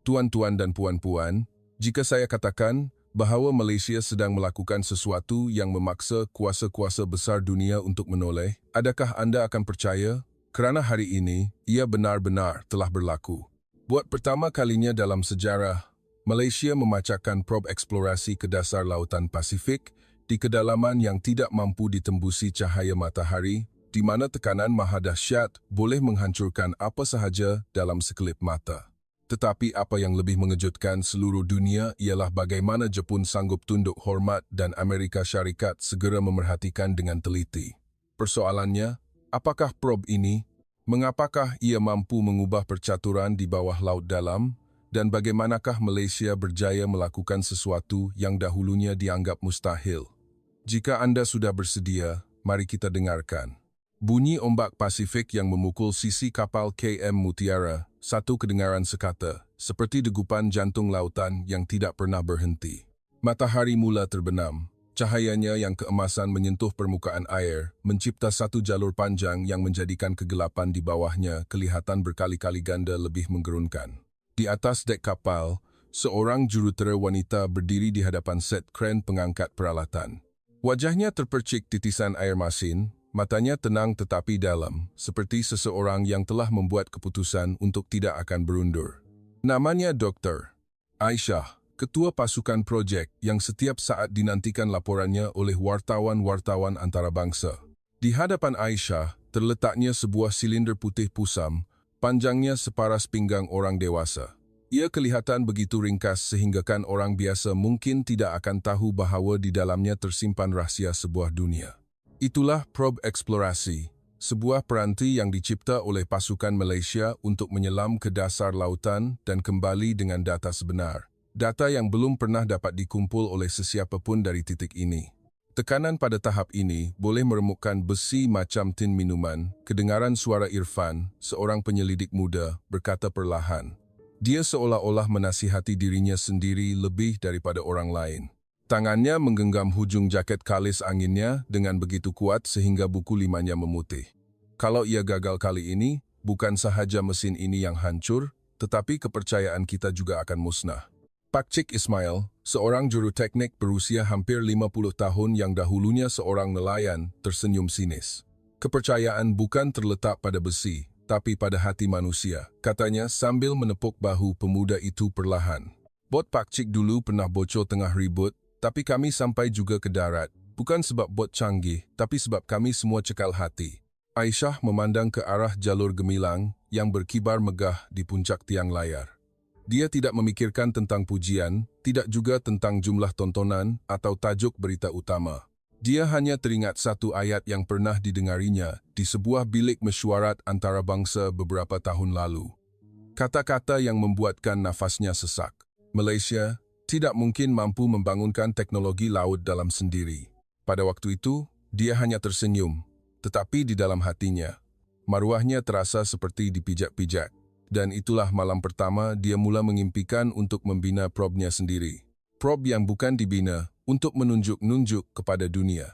Tuan-tuan dan puan-puan, jika saya katakan bahawa Malaysia sedang melakukan sesuatu yang memaksa kuasa-kuasa besar dunia untuk menoleh, adakah anda akan percaya? Kerana hari ini, ia benar-benar telah berlaku. Buat pertama kalinya dalam sejarah, Malaysia memacahkan prob eksplorasi ke dasar Lautan Pasifik di kedalaman yang tidak mampu ditembusi cahaya matahari, di mana tekanan maha dahsyat boleh menghancurkan apa sahaja dalam sekelip mata. Tetapi apa yang lebih mengejutkan seluruh dunia ialah bagaimana Jepun sanggup tunduk hormat dan Amerika Syarikat segera memerhatikan dengan teliti. Persoalannya, apakah prob ini? Mengapakah ia mampu mengubah percaturan di bawah laut dalam? Dan bagaimanakah Malaysia berjaya melakukan sesuatu yang dahulunya dianggap mustahil? Jika anda sudah bersedia, mari kita dengarkan. Bunyi ombak Pasifik yang memukul sisi kapal KM Mutiara, satu kedengaran sekata, seperti degupan jantung lautan yang tidak pernah berhenti. Matahari mula terbenam. Cahayanya yang keemasan menyentuh permukaan air, mencipta satu jalur panjang yang menjadikan kegelapan di bawahnya kelihatan berkali-kali ganda lebih menggerunkan. Di atas dek kapal, seorang jurutera wanita berdiri di hadapan set kren pengangkat peralatan. Wajahnya terpercik titisan air masin, matanya tenang tetapi dalam, seperti seseorang yang telah membuat keputusan untuk tidak akan berundur. Namanya Dr. Aisyah, ketua pasukan projek yang setiap saat dinantikan laporannya oleh wartawan-wartawan antarabangsa. Di hadapan Aisyah, terletaknya sebuah silinder putih pusam, panjangnya separas pinggang orang dewasa. Ia kelihatan begitu ringkas sehinggakan orang biasa mungkin tidak akan tahu bahawa di dalamnya tersimpan rahsia sebuah dunia. Itulah prob eksplorasi, sebuah peranti yang dicipta oleh pasukan Malaysia untuk menyelam ke dasar lautan dan kembali dengan data sebenar. Data yang belum pernah dapat dikumpul oleh sesiapa pun dari titik ini. Tekanan pada tahap ini boleh meremukkan besi macam tin minuman. Kedengaran suara Irfan, seorang penyelidik muda, berkata perlahan. Dia seolah-olah menasihati dirinya sendiri lebih daripada orang lain. Tangannya menggenggam hujung jaket kalis anginnya dengan begitu kuat sehingga buku limanya memutih. Kalau ia gagal kali ini, bukan sahaja mesin ini yang hancur, tetapi kepercayaan kita juga akan musnah. Pak Cik Ismail, seorang juru teknik berusia hampir 50 tahun yang dahulunya seorang nelayan, tersenyum sinis. Kepercayaan bukan terletak pada besi, tapi pada hati manusia, katanya sambil menepuk bahu pemuda itu perlahan. Bot Pak Cik dulu pernah bocor tengah ribut, tapi kami sampai juga ke darat, bukan sebab bot canggih, tapi sebab kami semua cekal hati. Aisyah memandang ke arah jalur gemilang yang berkibar megah di puncak tiang layar. Dia tidak memikirkan tentang pujian, tidak juga tentang jumlah tontonan atau tajuk berita utama. Dia hanya teringat satu ayat yang pernah didengarinya di sebuah bilik mesyuarat antarabangsa beberapa tahun lalu. Kata-kata yang membuatkan nafasnya sesak. Malaysia tidak mungkin mampu membangunkan teknologi laut dalam sendiri. Pada waktu itu, dia hanya tersenyum, tetapi di dalam hatinya, maruahnya terasa seperti dipijak-pijak. Dan itulah malam pertama dia mula mengimpikan untuk membina probnya sendiri. Prob yang bukan dibina untuk menunjuk-nunjuk kepada dunia,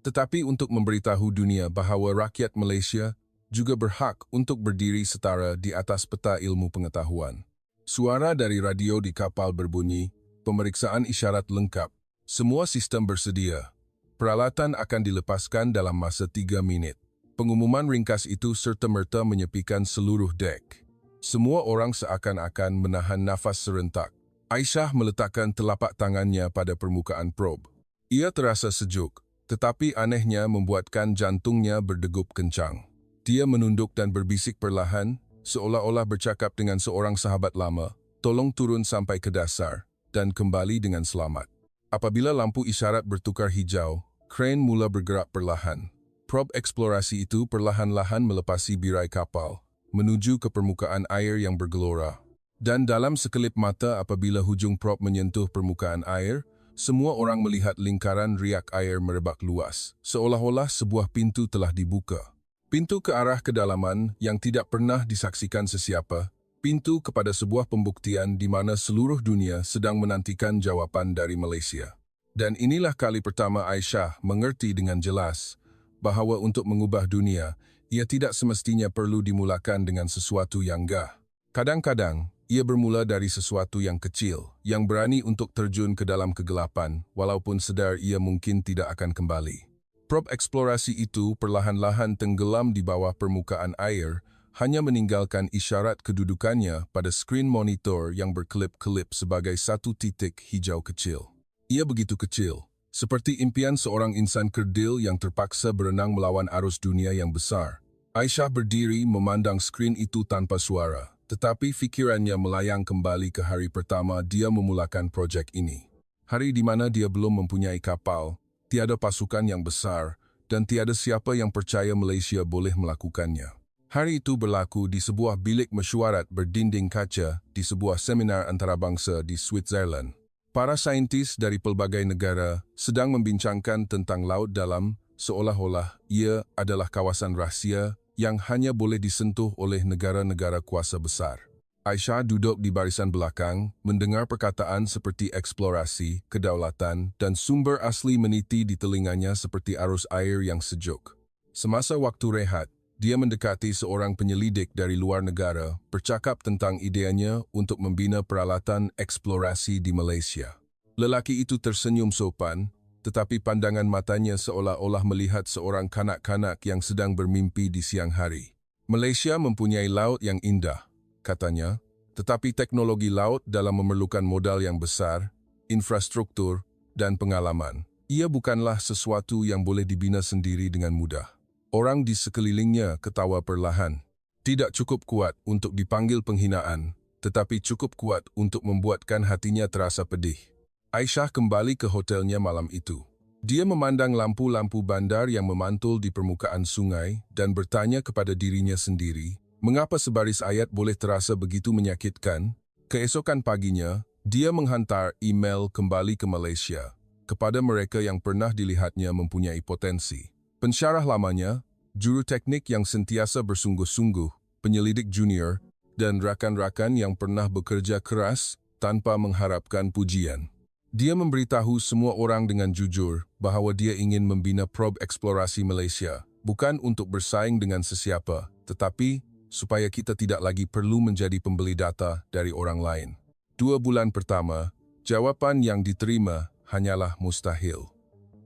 tetapi untuk memberitahu dunia bahawa rakyat Malaysia juga berhak untuk berdiri setara di atas peta ilmu pengetahuan. Suara dari radio di kapal berbunyi, pemeriksaan isyarat lengkap, semua sistem bersedia. Peralatan akan dilepaskan dalam masa 3 minit. Pengumuman ringkas itu serta-merta menyepikan seluruh dek. Semua orang seakan-akan menahan nafas serentak. Aisyah meletakkan telapak tangannya pada permukaan prob. Ia terasa sejuk, tetapi anehnya membuatkan jantungnya berdegup kencang. Dia menunduk dan berbisik perlahan, seolah-olah bercakap dengan seorang sahabat lama, tolong turun sampai ke dasar, dan kembali dengan selamat. Apabila lampu isyarat bertukar hijau, kren mula bergerak perlahan. Prob eksplorasi itu perlahan-lahan melepasi birai kapal, menuju ke permukaan air yang bergelora. Dan dalam sekelip mata apabila hujung prob menyentuh permukaan air, semua orang melihat lingkaran riak air merebak luas, seolah-olah sebuah pintu telah dibuka. Pintu ke arah kedalaman yang tidak pernah disaksikan sesiapa, pintu kepada sebuah pembuktian di mana seluruh dunia sedang menantikan jawapan dari Malaysia. Dan inilah kali pertama Aisyah mengerti dengan jelas bahawa untuk mengubah dunia, ia tidak semestinya perlu dimulakan dengan sesuatu yang gah. Kadang-kadang, Ia bermula dari sesuatu yang kecil, yang berani untuk terjun ke dalam kegelapan, walaupun sedar ia mungkin tidak akan kembali. Probe eksplorasi itu perlahan-lahan tenggelam di bawah permukaan air, hanya meninggalkan isyarat kedudukannya pada skrin monitor yang berkelip-kelip sebagai satu titik hijau kecil. Ia begitu kecil, seperti impian seorang insan kerdil yang terpaksa berenang melawan arus dunia yang besar. Aisyah berdiri memandang skrin itu tanpa suara. Tetapi fikirannya melayang kembali ke hari pertama dia memulakan projek ini. Hari di mana dia belum mempunyai kapal, tiada pasukan yang besar, dan tiada siapa yang percaya Malaysia boleh melakukannya. Hari itu berlaku di sebuah bilik mesyuarat berdinding kaca di sebuah seminar antarabangsa di Switzerland. Para saintis dari pelbagai negara sedang membincangkan tentang laut dalam, seolah-olah ia adalah kawasan rahsia yang hanya boleh disentuh oleh negara-negara kuasa besar. Aisyah duduk di barisan belakang, mendengar perkataan seperti eksplorasi, kedaulatan, dan sumber asli meniti di telinganya seperti arus air yang sejuk. Semasa waktu rehat, dia mendekati seorang penyelidik dari luar negara, bercakap tentang idenya untuk membina peralatan eksplorasi di Malaysia. Lelaki itu tersenyum sopan, tetapi pandangan matanya seolah-olah melihat seorang kanak-kanak yang sedang bermimpi di siang hari. Malaysia mempunyai laut yang indah, katanya, tetapi teknologi laut dalam memerlukan modal yang besar, infrastruktur, dan pengalaman. Ia bukanlah sesuatu yang boleh dibina sendiri dengan mudah. Orang di sekelilingnya ketawa perlahan. Tidak cukup kuat untuk dipanggil penghinaan, tetapi cukup kuat untuk membuatkan hatinya terasa pedih. Aisyah kembali ke hotelnya malam itu. Dia memandang lampu-lampu bandar yang memantul di permukaan sungai dan bertanya kepada dirinya sendiri, mengapa sebaris ayat boleh terasa begitu menyakitkan? Keesokan paginya, dia menghantar email kembali ke Malaysia kepada mereka yang pernah dilihatnya mempunyai potensi. Pensyarah lamanya, juru teknik yang sentiasa bersungguh-sungguh, penyelidik junior, dan rakan-rakan yang pernah bekerja keras tanpa mengharapkan pujian. Dia memberitahu semua orang dengan jujur bahawa dia ingin membina probe eksplorasi Malaysia, bukan untuk bersaing dengan sesiapa, tetapi supaya kita tidak lagi perlu menjadi pembeli data dari orang lain. 2 bulan pertama, jawapan yang diterima hanyalah mustahil.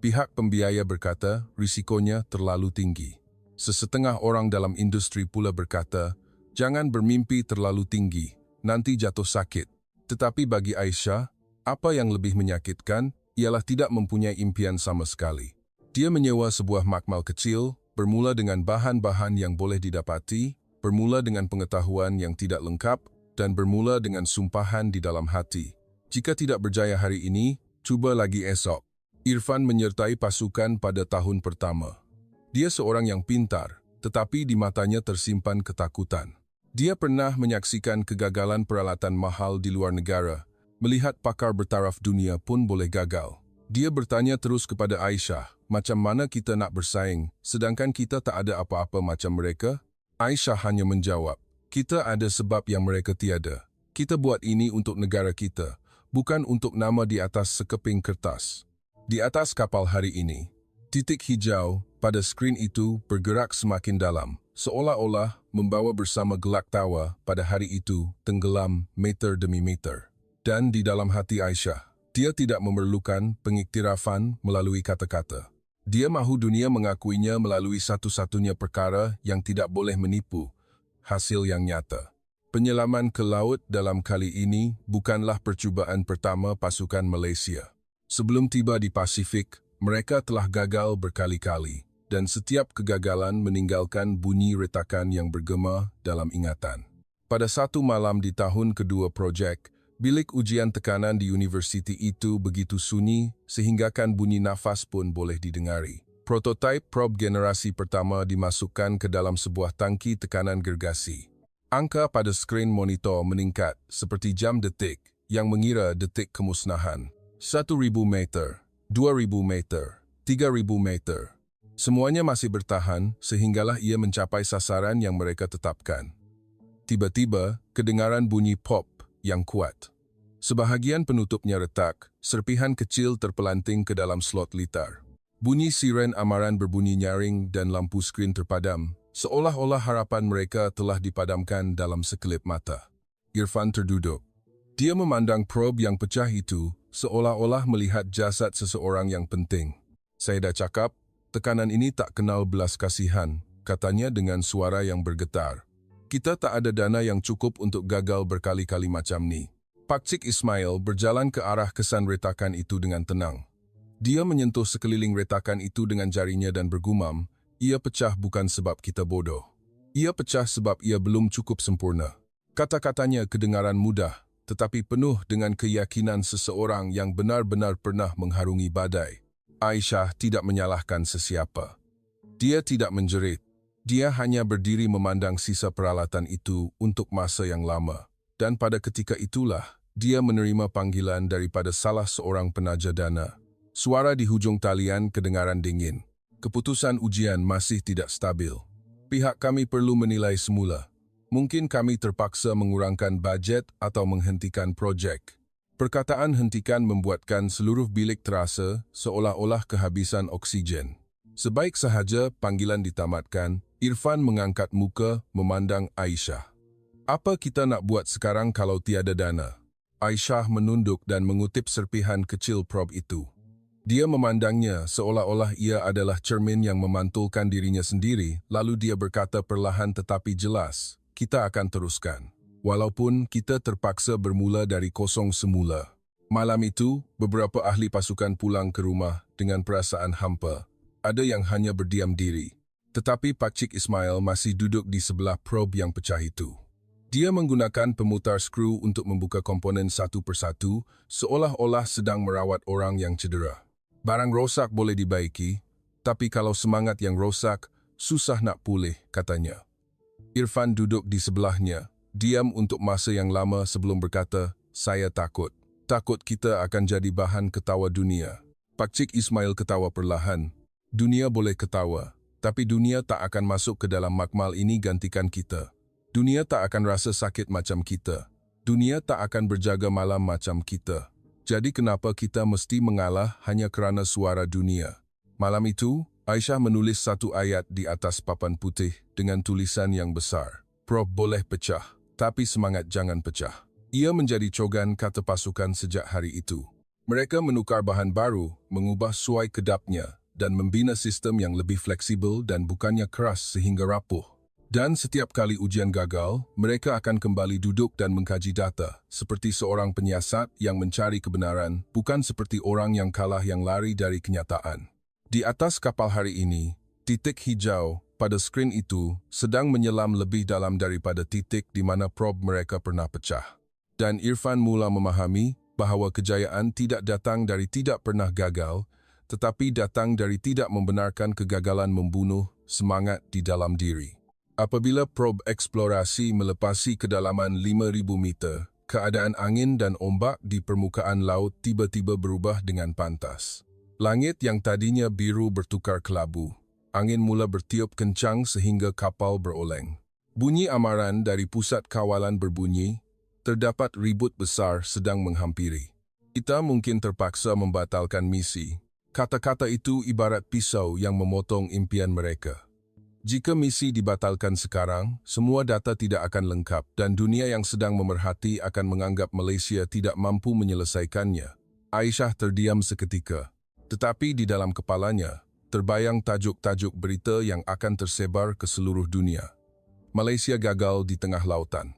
Pihak pembiaya berkata risikonya terlalu tinggi. Sesetengah orang dalam industri pula berkata, jangan bermimpi terlalu tinggi, nanti jatuh sakit. Tetapi bagi Aisyah, apa yang lebih menyakitkan ialah tidak mempunyai impian sama sekali. Dia menyewa sebuah makmal kecil, bermula dengan bahan-bahan yang boleh didapati, bermula dengan pengetahuan yang tidak lengkap, dan bermula dengan sumpahan di dalam hati. Jika tidak berjaya hari ini, cuba lagi esok. Irfan menyertai pasukan pada tahun pertama. Dia seorang yang pintar, tetapi di matanya tersimpan ketakutan. Dia pernah menyaksikan kegagalan peralatan mahal di luar negara. Melihat pakar bertaraf dunia pun boleh gagal. Dia bertanya terus kepada Aisyah, macam mana kita nak bersaing, sedangkan kita tak ada apa-apa macam mereka? Aisyah hanya menjawab, kita ada sebab yang mereka tiada. Kita buat ini untuk negara kita, bukan untuk nama di atas sekeping kertas. Di atas kapal hari ini, titik hijau pada skrin itu bergerak semakin dalam, seolah-olah membawa bersama gelak tawa pada hari itu tenggelam meter demi meter. Dan di dalam hati Aisyah, dia tidak memerlukan pengiktirafan melalui kata-kata. Dia mahu dunia mengakuinya melalui satu-satunya perkara yang tidak boleh menipu, hasil yang nyata. Penyelaman ke laut dalam kali ini bukanlah percubaan pertama pasukan Malaysia. Sebelum tiba di Pasifik, mereka telah gagal berkali-kali, dan setiap kegagalan meninggalkan bunyi retakan yang bergema dalam ingatan. Pada satu malam di tahun kedua projek, bilik ujian tekanan di universiti itu begitu sunyi sehinggakan bunyi nafas pun boleh didengari. Prototipe probe generasi pertama dimasukkan ke dalam sebuah tangki tekanan gergasi. Angka pada skrin monitor meningkat seperti jam detik yang mengira detik kemusnahan. 1,000 meter, 2,000 meter, 3,000 meter. Semuanya masih bertahan sehinggalah ia mencapai sasaran yang mereka tetapkan. Tiba-tiba, kedengaran bunyi pop yang kuat. Sebahagian penutupnya retak, serpihan kecil terpelanting ke dalam slot litar. Bunyi siren amaran berbunyi nyaring dan lampu skrin terpadam, seolah-olah harapan mereka telah dipadamkan dalam sekelip mata. Irfan terduduk. Dia memandang probe yang pecah itu seolah-olah melihat jasad seseorang yang penting. Saya dah cakap, tekanan ini tak kenal belas kasihan, katanya dengan suara yang bergetar. Kita tak ada dana yang cukup untuk gagal berkali-kali macam ni. Pak Cik Ismail berjalan ke arah kesan retakan itu dengan tenang. Dia menyentuh sekeliling retakan itu dengan jarinya dan bergumam, ia pecah bukan sebab kita bodoh. Ia pecah sebab ia belum cukup sempurna. Kata-katanya kedengaran mudah, tetapi penuh dengan keyakinan seseorang yang benar-benar pernah mengharungi badai. Aisyah tidak menyalahkan sesiapa. Dia tidak menjerit. Dia hanya berdiri memandang sisa peralatan itu untuk masa yang lama. Dan pada ketika itulah, dia menerima panggilan daripada salah seorang penaja dana. Suara di hujung talian kedengaran dingin. Keputusan ujian masih tidak stabil. Pihak kami perlu menilai semula. Mungkin kami terpaksa mengurangkan bajet atau menghentikan projek. Perkataan hentikan membuatkan seluruh bilik terasa seolah-olah kehabisan oksigen. Sebaik sahaja panggilan ditamatkan, Irfan mengangkat muka memandang Aisyah. Apa kita nak buat sekarang kalau tiada dana? Aisyah menunduk dan mengutip serpihan kecil probe itu. Dia memandangnya seolah-olah ia adalah cermin yang memantulkan dirinya sendiri, lalu dia berkata perlahan tetapi jelas, kita akan teruskan. Walaupun kita terpaksa bermula dari kosong semula. Malam itu, beberapa ahli pasukan pulang ke rumah dengan perasaan hampa. Ada yang hanya berdiam diri. Tetapi Pak Cik Ismail masih duduk di sebelah probe yang pecah itu. Dia menggunakan pemutar skru untuk membuka komponen satu persatu, seolah-olah sedang merawat orang yang cedera. Barang rosak boleh dibaiki, tapi kalau semangat yang rosak, susah nak pulih, katanya. Irfan duduk di sebelahnya, diam untuk masa yang lama sebelum berkata, saya takut. Takut kita akan jadi bahan ketawa dunia. Pak Cik Ismail ketawa perlahan. Dunia boleh ketawa, tapi dunia tak akan masuk ke dalam makmal ini gantikan kita. Dunia tak akan rasa sakit macam kita. Dunia tak akan berjaga malam macam kita. Jadi kenapa kita mesti mengalah hanya kerana suara dunia? Malam itu, Aisyah menulis satu ayat di atas papan putih dengan tulisan yang besar. Probe boleh pecah, tapi semangat jangan pecah. Ia menjadi cogan kata pasukan sejak hari itu. Mereka menukar bahan baru, mengubah suai kedapnya, dan membina sistem yang lebih fleksibel dan bukannya keras sehingga rapuh. Dan setiap kali ujian gagal, mereka akan kembali duduk dan mengkaji data, seperti seorang penyiasat yang mencari kebenaran, bukan seperti orang yang kalah yang lari dari kenyataan. Di atas kapal hari ini, titik hijau pada skrin itu sedang menyelam lebih dalam daripada titik di mana probe mereka pernah pecah. Dan Irfan mula memahami bahawa kejayaan tidak datang dari tidak pernah gagal, tetapi datang dari tidak membenarkan kegagalan membunuh semangat di dalam diri. Apabila probe eksplorasi melepasi kedalaman 5,000 meter, keadaan angin dan ombak di permukaan laut tiba-tiba berubah dengan pantas. Langit yang tadinya biru bertukar kelabu. Angin mula bertiup kencang sehingga kapal beroleng. Bunyi amaran dari pusat kawalan berbunyi, terdapat ribut besar sedang menghampiri. Kita mungkin terpaksa membatalkan misi. Kata-kata itu ibarat pisau yang memotong impian mereka. Jika misi dibatalkan sekarang, semua data tidak akan lengkap dan dunia yang sedang memerhati akan menganggap Malaysia tidak mampu menyelesaikannya. Aisyah terdiam seketika. Tetapi di dalam kepalanya, terbayang tajuk-tajuk berita yang akan tersebar ke seluruh dunia. Malaysia gagal di tengah lautan.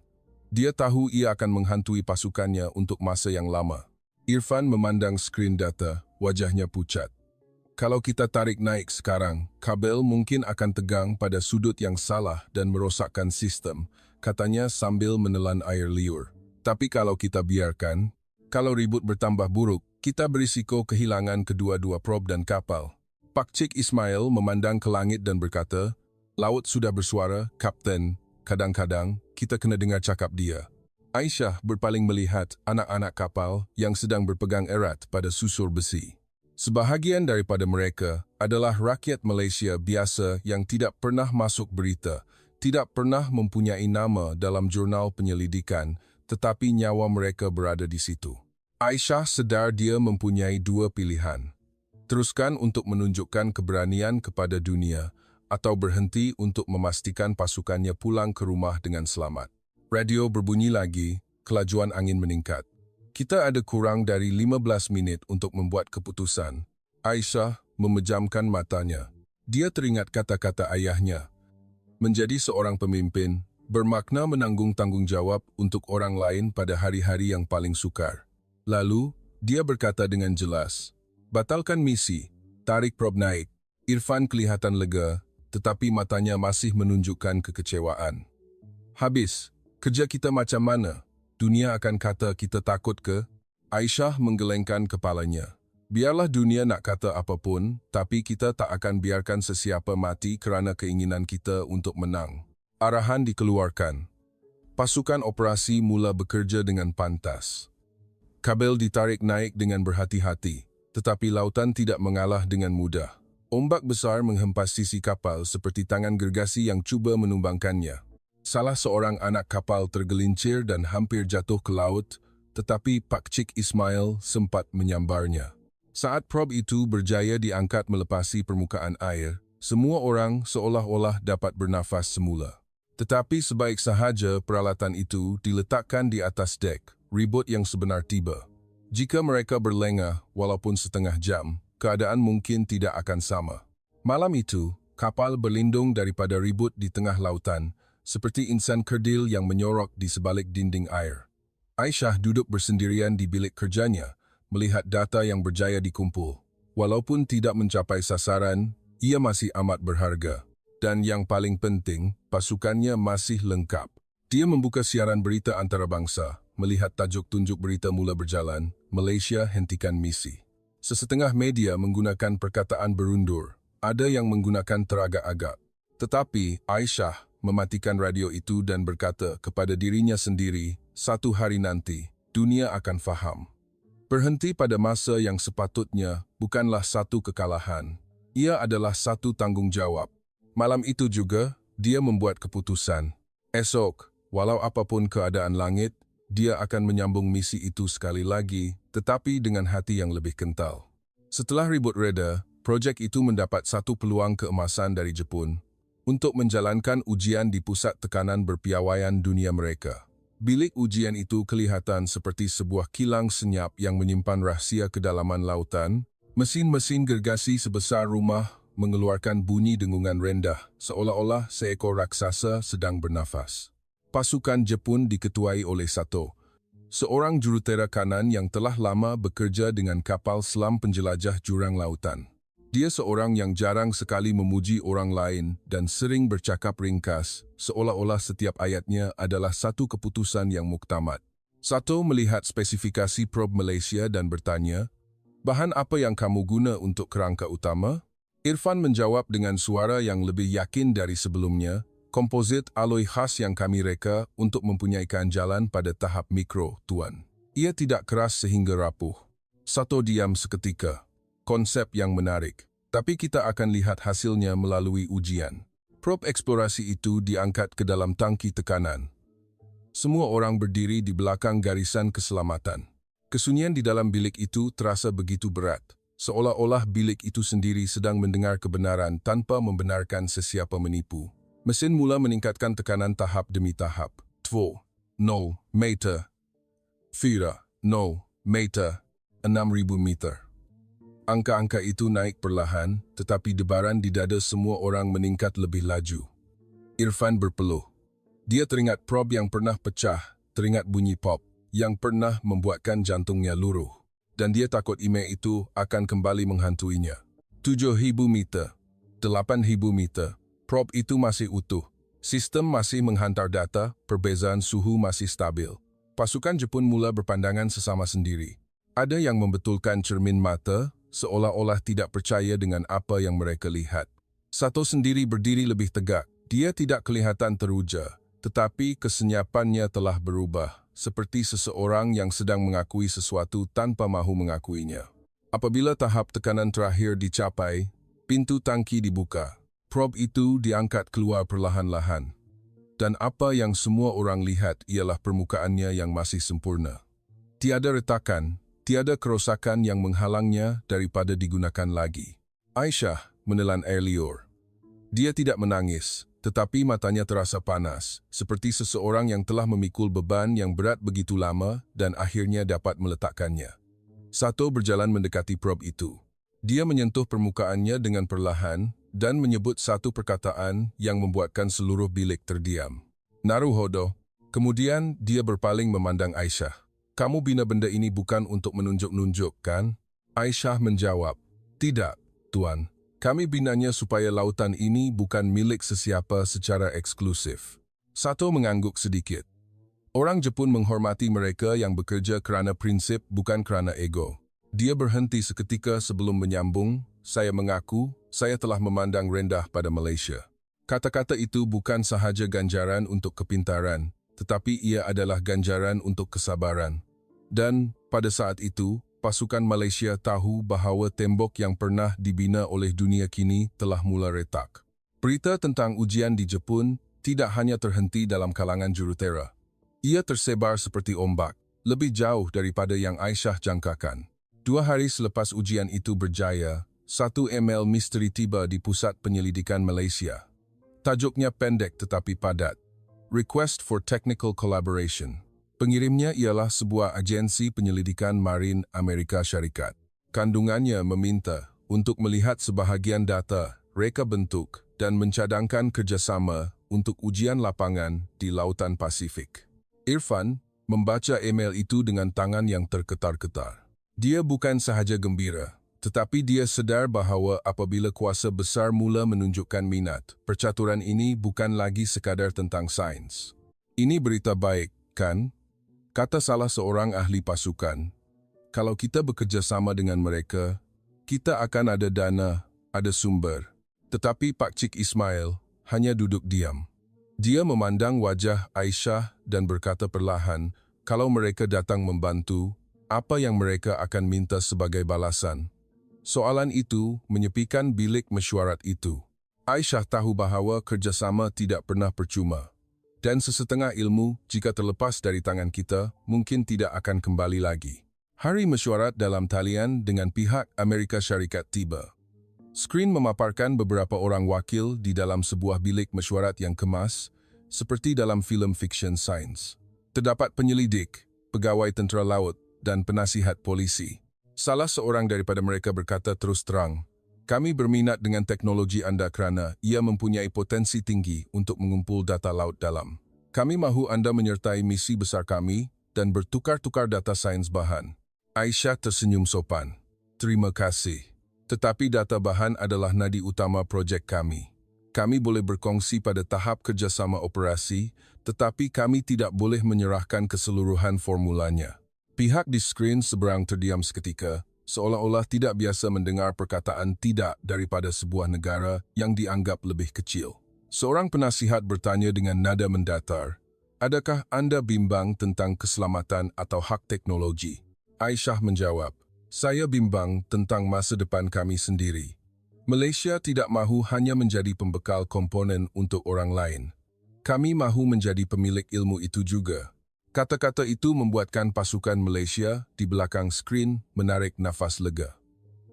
Dia tahu ia akan menghantui pasukannya untuk masa yang lama. Irfan memandang skrin data, wajahnya pucat. Kalau kita tarik naik sekarang, kabel mungkin akan tegang pada sudut yang salah dan merosakkan sistem, katanya sambil menelan air liur. Tapi kalau kita biarkan, kalau ribut bertambah buruk, kita berisiko kehilangan kedua-dua probe dan kapal. Pak Cik Ismail memandang ke langit dan berkata, laut sudah bersuara, Kapten, kadang-kadang kita kena dengar cakap dia. Aisyah berpaling melihat anak-anak kapal yang sedang berpegang erat pada susur besi. Sebahagian daripada mereka adalah rakyat Malaysia biasa yang tidak pernah masuk berita, tidak pernah mempunyai nama dalam jurnal penyelidikan, tetapi nyawa mereka berada di situ. Aisyah sedar dia mempunyai dua pilihan. Teruskan untuk menunjukkan keberanian kepada dunia, atau berhenti untuk memastikan pasukannya pulang ke rumah dengan selamat. Radio berbunyi lagi, kelajuan angin meningkat. Kita ada kurang dari 15 minit untuk membuat keputusan. Aisyah memejamkan matanya. Dia teringat kata-kata ayahnya. Menjadi seorang pemimpin bermakna menanggung tanggung jawab untuk orang lain pada hari-hari yang paling sukar. Lalu, dia berkata dengan jelas, "Batalkan misi, tarik prob naik." Irfan kelihatan lega, tetapi matanya masih menunjukkan kekecewaan. "Habis, kerja kita macam mana? Dunia akan kata kita takut ke?" Aisyah menggelengkan kepalanya. "Biarlah dunia nak kata apapun, tapi kita tak akan biarkan sesiapa mati kerana keinginan kita untuk menang." Arahan dikeluarkan. Pasukan operasi mula bekerja dengan pantas. Kabel ditarik naik dengan berhati-hati, tetapi lautan tidak mengalah dengan mudah. Ombak besar menghempas sisi kapal seperti tangan gergasi yang cuba menumbangkannya. Salah seorang anak kapal tergelincir dan hampir jatuh ke laut, tetapi Pak Cik Ismail sempat menyambarnya. Saat prob itu berjaya diangkat melepasi permukaan air, semua orang seolah-olah dapat bernafas semula. Tetapi sebaik sahaja peralatan itu diletakkan di atas dek, ribut yang sebenar tiba. Jika mereka berlengah walaupun setengah jam, keadaan mungkin tidak akan sama. Malam itu, kapal berlindung daripada ribut di tengah lautan, seperti insan kerdil yang menyorok di sebalik dinding air. Aisyah duduk bersendirian di bilik kerjanya, melihat data yang berjaya dikumpul. Walaupun tidak mencapai sasaran, ia masih amat berharga. Dan yang paling penting, pasukannya masih lengkap. Dia membuka siaran berita antarabangsa, melihat tajuk tunjuk berita mula berjalan, Malaysia hentikan misi. Sesetengah media menggunakan perkataan berundur, ada yang menggunakan teragak-agak. Tetapi Aisyah mematikan radio itu dan berkata kepada dirinya sendiri, satu hari nanti, dunia akan faham. Berhenti pada masa yang sepatutnya bukanlah satu kekalahan. Ia adalah satu tanggungjawab. Malam itu juga, dia membuat keputusan. Esok, walau apapun keadaan langit, dia akan menyambung misi itu sekali lagi, tetapi dengan hati yang lebih kental. Setelah ribut reda, projek itu mendapat satu peluang keemasan dari Jepun untuk menjalankan ujian di pusat tekanan berpiawaian dunia mereka. Bilik ujian itu kelihatan seperti sebuah kilang senyap yang menyimpan rahsia kedalaman lautan. Mesin-mesin gergasi sebesar rumah mengeluarkan bunyi dengungan rendah, seolah-olah seekor raksasa sedang bernafas. Pasukan Jepun diketuai oleh Sato, seorang jurutera kanan yang telah lama bekerja dengan kapal selam penjelajah jurang lautan. Dia seorang yang jarang sekali memuji orang lain dan sering bercakap ringkas, seolah-olah setiap ayatnya adalah satu keputusan yang muktamad. Sato melihat spesifikasi prob Malaysia dan bertanya, "Bahan apa yang kamu guna untuk kerangka utama?" Irfan menjawab dengan suara yang lebih yakin dari sebelumnya, "Komposit alloy khas yang kami reka untuk mempunyai ganjalan pada tahap mikro, Tuan. Ia tidak keras sehingga rapuh." Sato diam seketika. Konsep yang menarik, tapi kita akan lihat hasilnya melalui ujian. Prob eksplorasi itu diangkat ke dalam tangki tekanan. Semua orang berdiri di belakang garisan keselamatan. Kesunyian di dalam bilik itu terasa begitu berat, seolah-olah bilik itu sendiri sedang mendengar kebenaran tanpa membenarkan sesiapa menipu. Mesin mula meningkatkan tekanan tahap demi tahap. 2.0 meter. 4.0 meter. 6,000 meter. Angka-angka itu naik perlahan, tetapi debaran di dada semua orang meningkat lebih laju. Irfan berpeluh. Dia teringat prob yang pernah pecah, teringat bunyi pop, yang pernah membuatkan jantungnya luruh. Dan dia takut email itu akan kembali menghantuinya. 7,000 meter. 8,000 meter. Prob itu masih utuh. Sistem masih menghantar data, perbezaan suhu masih stabil. Pasukan Jepun mula berpandangan sesama sendiri. Ada yang membetulkan cermin mata, seolah-olah tidak percaya dengan apa yang mereka lihat. Sato sendiri berdiri lebih tegak. Dia tidak kelihatan teruja, tetapi kesenyapannya telah berubah, seperti seseorang yang sedang mengakui sesuatu tanpa mahu mengakuinya. Apabila tahap tekanan terakhir dicapai, pintu tangki dibuka. Prob itu diangkat keluar perlahan-lahan. Dan apa yang semua orang lihat ialah permukaannya yang masih sempurna. Tiada retakan, tiada kerosakan yang menghalangnya daripada digunakan lagi. Aisyah menelan air liur. Dia tidak menangis, tetapi matanya terasa panas, seperti seseorang yang telah memikul beban yang berat begitu lama dan akhirnya dapat meletakkannya. Sato berjalan mendekati probe itu. Dia menyentuh permukaannya dengan perlahan dan menyebut satu perkataan yang membuatkan seluruh bilik terdiam. Naruhodo. Kemudian dia berpaling memandang Aisyah. Kamu bina benda ini bukan untuk menunjuk-nunjuk, kan? Aisyah menjawab, tidak, Tuan. Kami binanya supaya lautan ini bukan milik sesiapa secara eksklusif. Sato mengangguk sedikit. Orang Jepun menghormati mereka yang bekerja kerana prinsip bukan kerana ego. Dia berhenti seketika sebelum menyambung, saya mengaku, saya telah memandang rendah pada Malaysia. Kata-kata itu bukan sahaja ganjaran untuk kepintaran, tetapi ia adalah ganjaran untuk kesabaran. Dan, pada saat itu, pasukan Malaysia tahu bahawa tembok yang pernah dibina oleh dunia kini telah mula retak. Berita tentang ujian di Jepun tidak hanya terhenti dalam kalangan jurutera. Ia tersebar seperti ombak, lebih jauh daripada yang Aisyah jangkakan. 2 hari selepas ujian itu berjaya, satu email misteri tiba di Pusat Penyelidikan Malaysia. Tajuknya pendek tetapi padat. Request for Technical Collaboration. Pengirimnya ialah sebuah agensi penyelidikan marin Amerika Syarikat. Kandungannya meminta untuk melihat sebahagian data, reka bentuk dan mencadangkan kerjasama untuk ujian lapangan di Lautan Pasifik. Irfan membaca email itu dengan tangan yang terketar-ketar. Dia bukan sahaja gembira, tetapi dia sedar bahawa apabila kuasa besar mula menunjukkan minat, percaturan ini bukan lagi sekadar tentang sains. Ini berita baik, kan? Kata salah seorang ahli pasukan, kalau kita bekerja sama dengan mereka, kita akan ada dana, ada sumber. Tetapi Pak Cik Ismail hanya duduk diam. Dia memandang wajah Aisyah dan berkata perlahan, kalau mereka datang membantu, apa yang mereka akan minta sebagai balasan? Soalan itu menyepikan bilik mesyuarat itu. Aisyah tahu bahawa kerjasama tidak pernah percuma. Dan sesetengah ilmu, jika terlepas dari tangan kita, mungkin tidak akan kembali lagi. Hari mesyuarat dalam talian dengan pihak Amerika Syarikat tiba. Skrin memaparkan beberapa orang wakil di dalam sebuah bilik mesyuarat yang kemas, seperti dalam filem fiksyen sains. Terdapat penyelidik, pegawai tentera laut, dan penasihat polisi. Salah seorang daripada mereka berkata terus terang, kami berminat dengan teknologi anda kerana ia mempunyai potensi tinggi untuk mengumpul data laut dalam. Kami mahu anda menyertai misi besar kami dan bertukar-tukar data sains bahan. Aisyah tersenyum sopan. Terima kasih. Tetapi data bahan adalah nadi utama projek kami. Kami boleh berkongsi pada tahap kerjasama operasi, tetapi kami tidak boleh menyerahkan keseluruhan formulanya. Pihak di skrin seberang terdiam seketika, seolah-olah tidak biasa mendengar perkataan tidak daripada sebuah negara yang dianggap lebih kecil. Seorang penasihat bertanya dengan nada mendatar, adakah anda bimbang tentang keselamatan atau hak teknologi? Aisyah menjawab, saya bimbang tentang masa depan kami sendiri. Malaysia tidak mahu hanya menjadi pembekal komponen untuk orang lain. Kami mahu menjadi pemilik ilmu itu juga. Kata-kata itu membuatkan pasukan Malaysia di belakang skrin menarik nafas lega.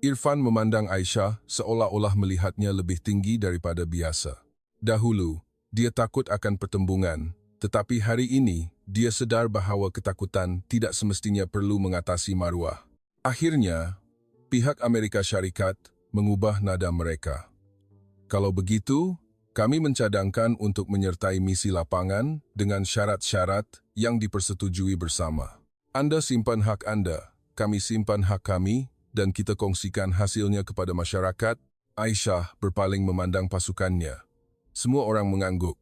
Irfan memandang Aisyah seolah-olah melihatnya lebih tinggi daripada biasa. Dahulu, dia takut akan pertembungan, tetapi hari ini dia sedar bahawa ketakutan tidak semestinya perlu mengatasi maruah. Akhirnya, pihak Amerika Syarikat mengubah nada mereka. Kalau begitu, kami mencadangkan untuk menyertai misi lapangan dengan syarat-syarat yang dipersetujui bersama. Anda simpan hak anda, kami simpan hak kami, dan kita kongsikan hasilnya kepada masyarakat. Aisyah berpaling memandang pasukannya. Semua orang mengangguk.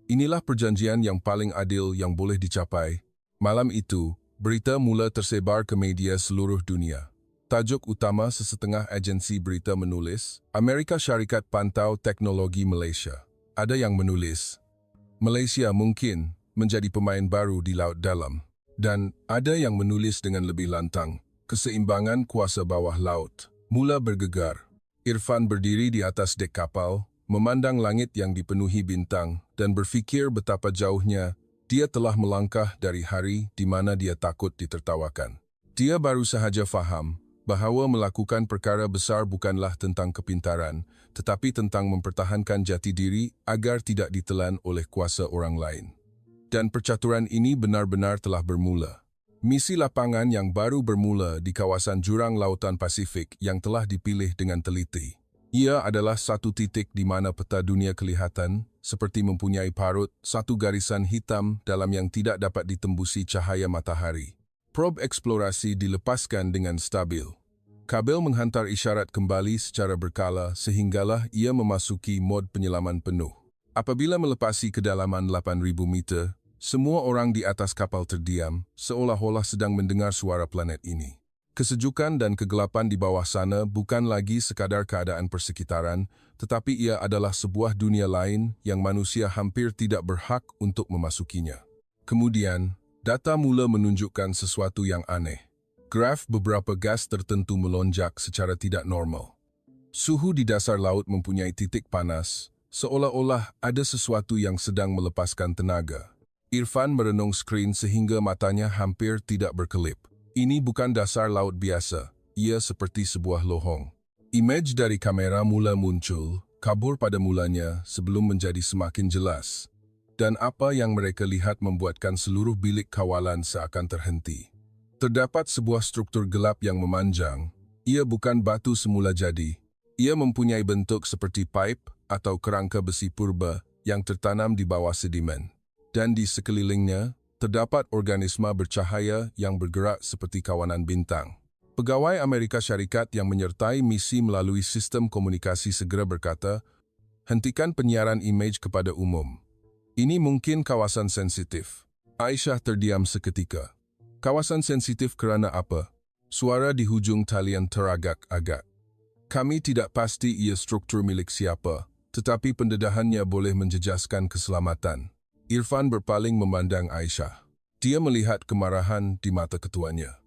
Inilah perjanjian yang paling adil yang boleh dicapai. Malam itu, berita mula tersebar ke media seluruh dunia. Tajuk utama sesetengah agensi berita menulis, Amerika Syarikat pantau teknologi Malaysia. Ada yang menulis, Malaysia mungkin menjadi pemain baru di laut dalam. Dan ada yang menulis dengan lebih lantang, keseimbangan kuasa bawah laut mula bergegar. Irfan berdiri di atas dek kapal, memandang langit yang dipenuhi bintang dan berfikir betapa jauhnya dia telah melangkah dari hari di mana dia takut ditertawakan. Dia baru sahaja faham bahawa melakukan perkara besar bukanlah tentang kepintaran, tetapi tentang mempertahankan jati diri agar tidak ditelan oleh kuasa orang lain. Dan percaturan ini benar-benar telah bermula. Misi lapangan yang baru bermula di kawasan jurang lautan Pasifik yang telah dipilih dengan teliti. Ia adalah satu titik di mana peta dunia kelihatan, seperti mempunyai parut, satu garisan hitam dalam yang tidak dapat ditembusi cahaya matahari. Probe eksplorasi dilepaskan dengan stabil. Kabel menghantar isyarat kembali secara berkala sehinggalah ia memasuki mod penyelaman penuh. Apabila melepasi kedalaman 8,000 meter, semua orang di atas kapal terdiam, seolah-olah sedang mendengar suara planet ini. Kesejukan dan kegelapan di bawah sana bukan lagi sekadar keadaan persekitaran, tetapi ia adalah sebuah dunia lain yang manusia hampir tidak berhak untuk memasukinya. Kemudian, data mula menunjukkan sesuatu yang aneh. Graf beberapa gas tertentu melonjak secara tidak normal. Suhu di dasar laut mempunyai titik panas, seolah-olah ada sesuatu yang sedang melepaskan tenaga. Irfan merenung skrin sehingga matanya hampir tidak berkelip. Ini bukan dasar laut biasa, ia seperti sebuah lohong. Imej dari kamera mula muncul, kabur pada mulanya sebelum menjadi semakin jelas. Dan apa yang mereka lihat membuatkan seluruh bilik kawalan seakan terhenti. Terdapat sebuah struktur gelap yang memanjang. Ia bukan batu semula jadi. Ia mempunyai bentuk seperti pipe atau kerangka besi purba yang tertanam di bawah sedimen. Dan di sekelilingnya, terdapat organisma bercahaya yang bergerak seperti kawanan bintang. Pegawai Amerika Syarikat yang menyertai misi melalui sistem komunikasi segera berkata, "Hentikan penyiaran imej kepada umum. Ini mungkin kawasan sensitif." Aisyah terdiam seketika. Kawasan sensitif kerana apa? Suara di hujung talian teragak-agak. Kami tidak pasti ia struktur milik siapa, tetapi pendedahannya boleh menjejaskan keselamatan. Irfan berpaling memandang Aisyah. Dia melihat kemarahan di mata ketuanya.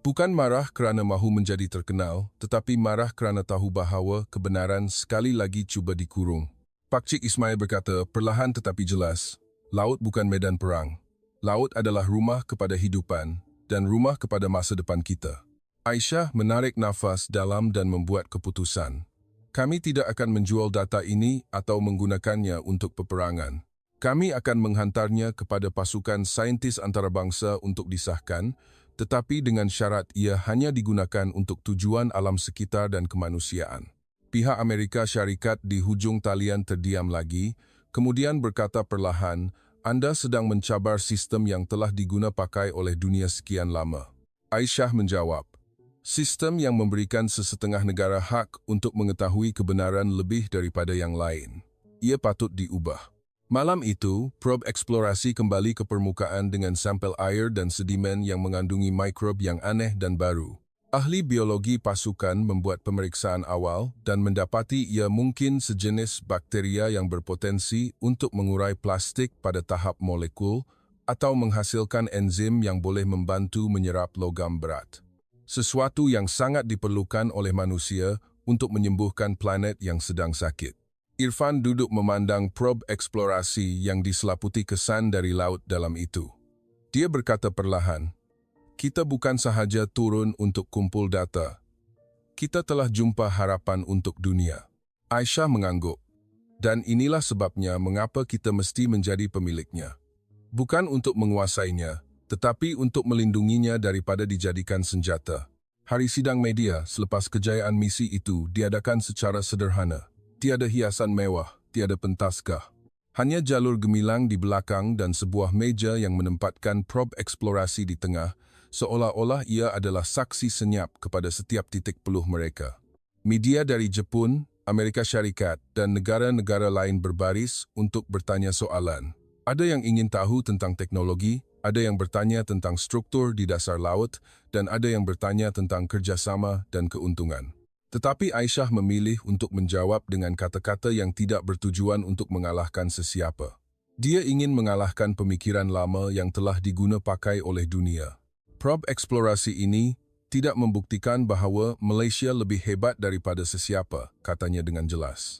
Bukan marah kerana mahu menjadi terkenal, tetapi marah kerana tahu bahawa kebenaran sekali lagi cuba dikurung. Pakcik Ismail berkata, perlahan tetapi jelas, laut bukan medan perang. Laut adalah rumah kepada hidupan dan rumah kepada masa depan kita. Aisyah menarik nafas dalam dan membuat keputusan. Kami tidak akan menjual data ini atau menggunakannya untuk peperangan. Kami akan menghantarnya kepada pasukan saintis antarabangsa untuk disahkan, tetapi dengan syarat ia hanya digunakan untuk tujuan alam sekitar dan kemanusiaan. Pihak Amerika Syarikat di hujung talian terdiam lagi, kemudian berkata perlahan, "Anda sedang mencabar sistem yang telah diguna pakai oleh dunia sekian lama." Aisyah menjawab, "Sistem yang memberikan sesetengah negara hak untuk mengetahui kebenaran lebih daripada yang lain. Ia patut diubah." Malam itu, probe eksplorasi kembali ke permukaan dengan sampel air dan sedimen yang mengandungi mikrob yang aneh dan baru. Ahli biologi pasukan membuat pemeriksaan awal dan mendapati ia mungkin sejenis bakteria yang berpotensi untuk mengurai plastik pada tahap molekul atau menghasilkan enzim yang boleh membantu menyerap logam berat. Sesuatu yang sangat diperlukan oleh manusia untuk menyembuhkan planet yang sedang sakit. Irfan duduk memandang probe eksplorasi yang diselaputi kesan dari laut dalam itu. Dia berkata perlahan, "Kita bukan sahaja turun untuk kumpul data. Kita telah jumpa harapan untuk dunia." Aisyah mengangguk. Dan inilah sebabnya mengapa kita mesti menjadi pemiliknya. Bukan untuk menguasainya, tetapi untuk melindunginya daripada dijadikan senjata. Hari sidang media selepas kejayaan misi itu diadakan secara sederhana. Tiada hiasan mewah, tiada pentaskah. Hanya jalur gemilang di belakang dan sebuah meja yang menempatkan probe eksplorasi di tengah, seolah-olah ia adalah saksi senyap kepada setiap titik peluh mereka. Media dari Jepun, Amerika Syarikat dan negara-negara lain berbaris untuk bertanya soalan. Ada yang ingin tahu tentang teknologi, ada yang bertanya tentang struktur di dasar laut, dan ada yang bertanya tentang kerjasama dan keuntungan. Tetapi Aisyah memilih untuk menjawab dengan kata-kata yang tidak bertujuan untuk mengalahkan sesiapa. Dia ingin mengalahkan pemikiran lama yang telah diguna pakai oleh dunia. Probe eksplorasi ini tidak membuktikan bahawa Malaysia lebih hebat daripada sesiapa, katanya dengan jelas.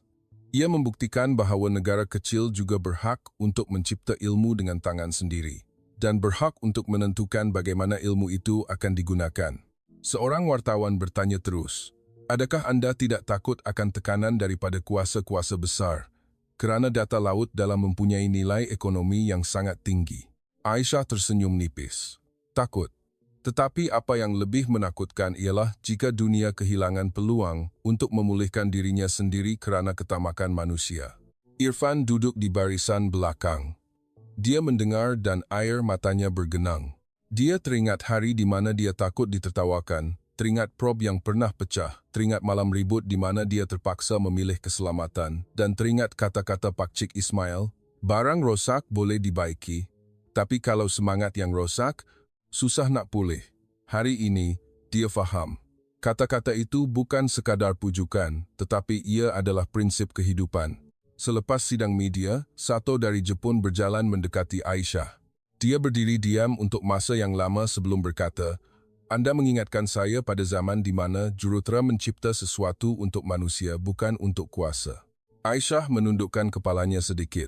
Ia membuktikan bahawa negara kecil juga berhak untuk mencipta ilmu dengan tangan sendiri dan berhak untuk menentukan bagaimana ilmu itu akan digunakan. Seorang wartawan bertanya terus, adakah Anda tidak takut akan tekanan daripada kuasa-kuasa besar kerana data laut dalam mempunyai nilai ekonomi yang sangat tinggi? Aisyah tersenyum nipis. Takut. Tetapi apa yang lebih menakutkan ialah jika dunia kehilangan peluang untuk memulihkan dirinya sendiri kerana ketamakan manusia. Irfan duduk di barisan belakang. Dia mendengar dan air matanya bergenang. Dia teringat hari di mana dia takut ditertawakan, teringat prob yang pernah pecah, teringat malam ribut di mana dia terpaksa memilih keselamatan, dan teringat kata-kata Pak Cik Ismail, barang rosak boleh dibaiki, tapi kalau semangat yang rosak, susah nak pulih. Hari ini, dia faham. Kata-kata itu bukan sekadar pujukan, tetapi ia adalah prinsip kehidupan. Selepas sidang media, Sato dari Jepun berjalan mendekati Aisyah. Dia berdiri diam untuk masa yang lama sebelum berkata, Anda mengingatkan saya pada zaman di mana jurutera mencipta sesuatu untuk manusia bukan untuk kuasa. Aisyah menundukkan kepalanya sedikit.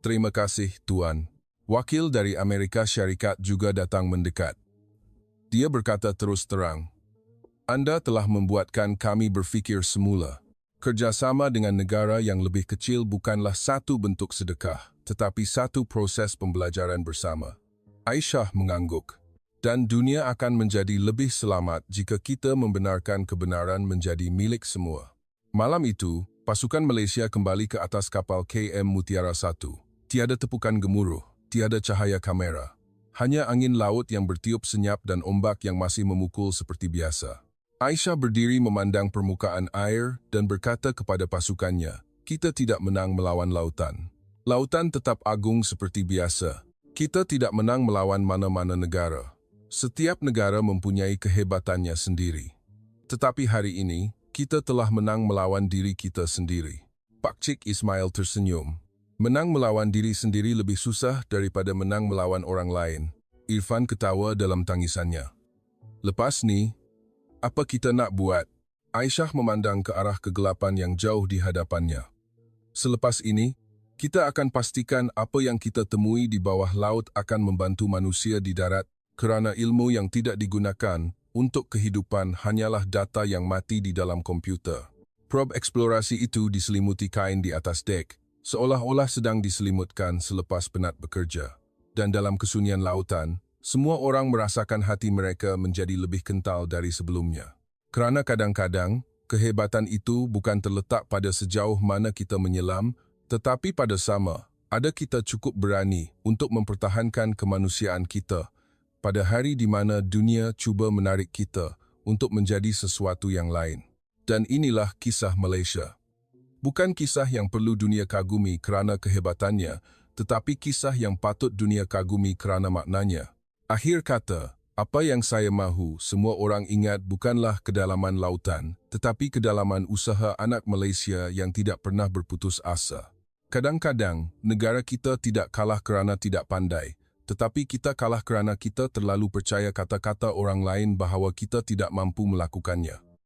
Terima kasih, Tuan. Wakil dari Amerika Syarikat juga datang mendekat. Dia berkata terus terang, Anda telah membuatkan kami berfikir semula. Kerjasama dengan negara yang lebih kecil bukanlah satu bentuk sedekah, tetapi satu proses pembelajaran bersama. Aisyah mengangguk. Dan dunia akan menjadi lebih selamat jika kita membenarkan kebenaran menjadi milik semua. Malam itu, pasukan Malaysia kembali ke atas kapal KM Mutiara 1. Tiada tepukan gemuruh, tiada cahaya kamera. Hanya angin laut yang bertiup senyap dan ombak yang masih memukul seperti biasa. Aisyah berdiri memandang permukaan air dan berkata kepada pasukannya, kita tidak menang melawan lautan. Lautan tetap agung seperti biasa. Kita tidak menang melawan mana-mana negara. Setiap negara mempunyai kehebatannya sendiri. Tetapi hari ini, kita telah menang melawan diri kita sendiri. Pak Cik Ismail tersenyum. Menang melawan diri sendiri lebih susah daripada menang melawan orang lain. Irfan ketawa dalam tangisannya. Lepas ni, apa kita nak buat? Aisyah memandang ke arah kegelapan yang jauh di hadapannya. Selepas ini, kita akan pastikan apa yang kita temui di bawah laut akan membantu manusia di darat kerana ilmu yang tidak digunakan untuk kehidupan hanyalah data yang mati di dalam komputer. Prob eksplorasi itu diselimuti kain di atas dek, seolah-olah sedang diselimutkan selepas penat bekerja. Dan dalam kesunyian lautan, semua orang merasakan hati mereka menjadi lebih kental dari sebelumnya. Kerana kadang-kadang, kehebatan itu bukan terletak pada sejauh mana kita menyelam, tetapi pada sama, ada kita cukup berani untuk mempertahankan kemanusiaan kita pada hari di mana dunia cuba menarik kita untuk menjadi sesuatu yang lain. Dan inilah kisah Malaysia. Bukan kisah yang perlu dunia kagumi kerana kehebatannya, tetapi kisah yang patut dunia kagumi kerana maknanya. Akhir kata, apa yang saya mahu semua orang ingat bukanlah kedalaman lautan, tetapi kedalaman usaha anak Malaysia yang tidak pernah berputus asa. Kadang-kadang, negara kita tidak kalah kerana tidak pandai, tetapi kita kalah kerana kita terlalu percaya kata-kata orang lain bahawa kita tidak mampu melakukannya.